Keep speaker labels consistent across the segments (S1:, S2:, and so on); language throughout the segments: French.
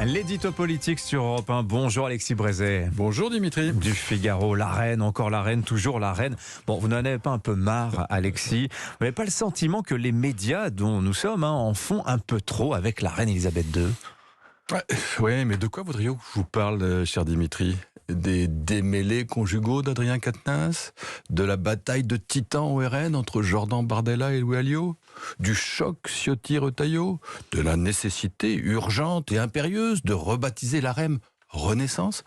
S1: L'édito politique sur Europe 1. Bonjour Alexis Brézet.
S2: Bonjour Dimitri.
S1: Du Figaro, la reine, encore la reine, toujours la reine. Bon, vous n'en avez pas un peu marre, Alexis? Vous n'avez pas le sentiment que les médias dont nous sommes en font un peu trop avec la reine Elisabeth II?
S2: Oui, mais de quoi voudriez-vous que je vous parle, cher Dimitri? Des démêlés conjugaux d'Adrien Quatennens? De la bataille de titans au RN entre Jordan Bardella et Louis Alliot? Du choc Ciotti-Retailleau? De la nécessité urgente et impérieuse de rebaptiser la reine Renaissance?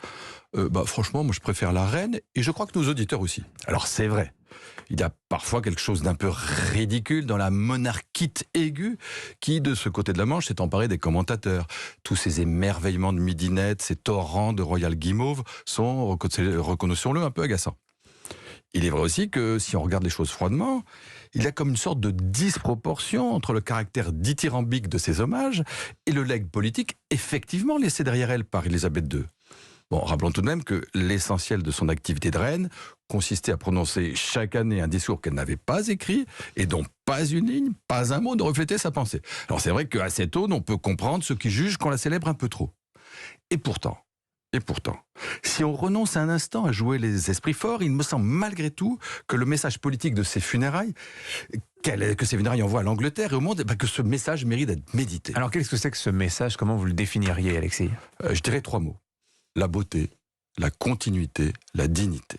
S2: Franchement, moi je préfère la reine, et je crois que nos auditeurs aussi. Alors c'est vrai, il y a parfois quelque chose d'un peu ridicule dans la monarchite aiguë qui, de ce côté de la Manche, s'est emparée des commentateurs. Tous ces émerveillements de midinette, ces torrents de royal guimauve sont, reconnaissons-le, un peu agaçants. Il est vrai aussi que, si on regarde les choses froidement, il y a comme une sorte de disproportion entre le caractère dithyrambique de ces hommages et le legs politique effectivement laissé derrière elle par Elisabeth II. Bon, rappelons tout de même que l'essentiel de son activité de reine consistait à prononcer chaque année un discours qu'elle n'avait pas écrit et dont pas une ligne, pas un mot ne reflétait sa pensée. Alors c'est vrai qu'à cette aune, on peut comprendre ceux qui jugent qu'on la célèbre un peu trop. Et pourtant, si on renonce un instant à jouer les esprits forts, il me semble malgré tout que le message politique de ces funérailles, que ces funérailles envoient à l'Angleterre et au monde, que ce message mérite d'être médité.
S1: Alors qu'est-ce que c'est que ce message? Comment vous le définiriez, Alexis?
S2: Je dirais 3 mots. La beauté, la continuité, la dignité.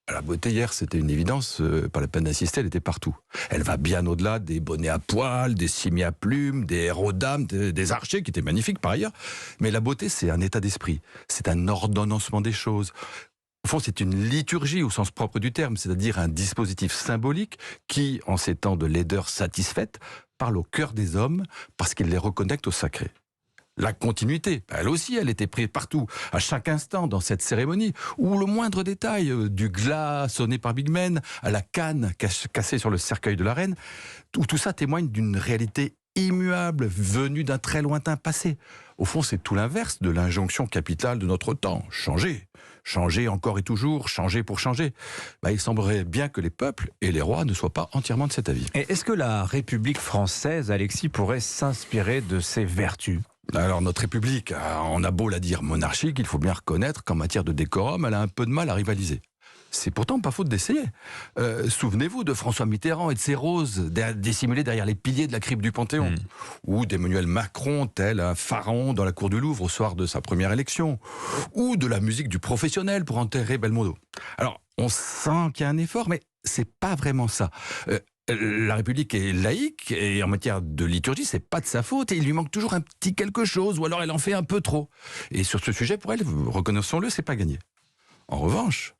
S2: La beauté, hier, c'était une évidence, pas la peine d'insister, elle était partout. Elle va bien au-delà des bonnets à poils, des cimiers à plumes, des héros d'âme, des archers, qui étaient magnifiques par ailleurs. Mais la beauté, c'est un état d'esprit, c'est un ordonnancement des choses. Au fond, c'est une liturgie au sens propre du terme, c'est-à-dire un dispositif symbolique qui, en ces temps de laideur satisfaite, parle au cœur des hommes parce qu'il les reconnecte au sacré. La continuité, elle aussi, elle était prise partout, à chaque instant dans cette cérémonie, où le moindre détail, du glas sonné par Big Ben à la canne cassée sur le cercueil de la reine, tout ça témoigne d'une réalité immuable, venue d'un très lointain passé. Au fond, c'est tout l'inverse de l'injonction capitale de notre temps. Changer. Changer encore et toujours, changer pour changer. Il semblerait bien que les peuples et les rois ne soient pas entièrement de cet avis.
S1: Et est-ce que la République française, Alexis, pourrait s'inspirer de ces vertus?
S2: Alors notre République, on a beau la dire monarchique, il faut bien reconnaître qu'en matière de décorum, elle a un peu de mal à rivaliser. C'est pourtant pas faute d'essayer. Souvenez-vous de François Mitterrand et de ses roses dissimulées derrière les piliers de la crypte du Panthéon. Ou d'Emmanuel Macron, tel un pharaon dans la cour du Louvre au soir de sa première élection. Ou de la musique du professionnel pour enterrer Belmondo. Alors, on sent qu'il y a un effort, mais c'est pas vraiment ça. La République est laïque et en matière de liturgie, c'est pas de sa faute et il lui manque toujours un petit quelque chose ou alors elle en fait un peu trop. Et sur ce sujet, pour elle, reconnaissons-le, c'est pas gagné. En revanche,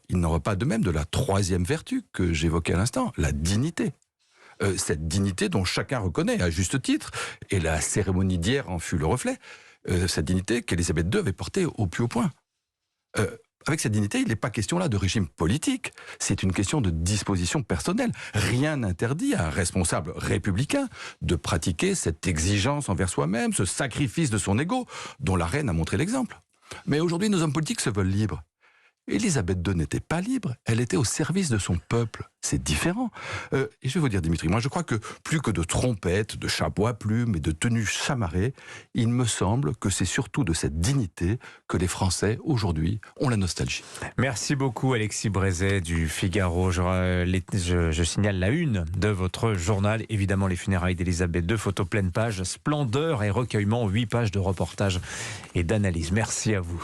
S2: il n'en va pas de même de la 3e vertu que j'évoquais à l'instant, la dignité. Cette dignité dont chacun reconnaît à juste titre, et la cérémonie d'hier en fut le reflet, cette dignité qu'Elisabeth II avait portée au plus haut point. Avec cette dignité, il n'est pas question là de régime politique, c'est une question de disposition personnelle. Rien n'interdit à un responsable républicain de pratiquer cette exigence envers soi-même, ce sacrifice de son ego, dont la reine a montré l'exemple. Mais aujourd'hui, nos hommes politiques se veulent libres. Elisabeth II n'était pas libre, elle était au service de son peuple. C'est différent. Et je vais vous dire, Dimitri, moi je crois que plus que de trompettes, de chapeaux à plumes et de tenues chamarrées, il me semble que c'est surtout de cette dignité que les Français, aujourd'hui, ont la nostalgie.
S1: Merci beaucoup Alexis Brézet du Figaro. Je signale la une de votre journal. Évidemment, les funérailles d'Elisabeth II, photo pleine page, splendeur et recueillement, 8 pages de reportage et d'analyse. Merci à vous.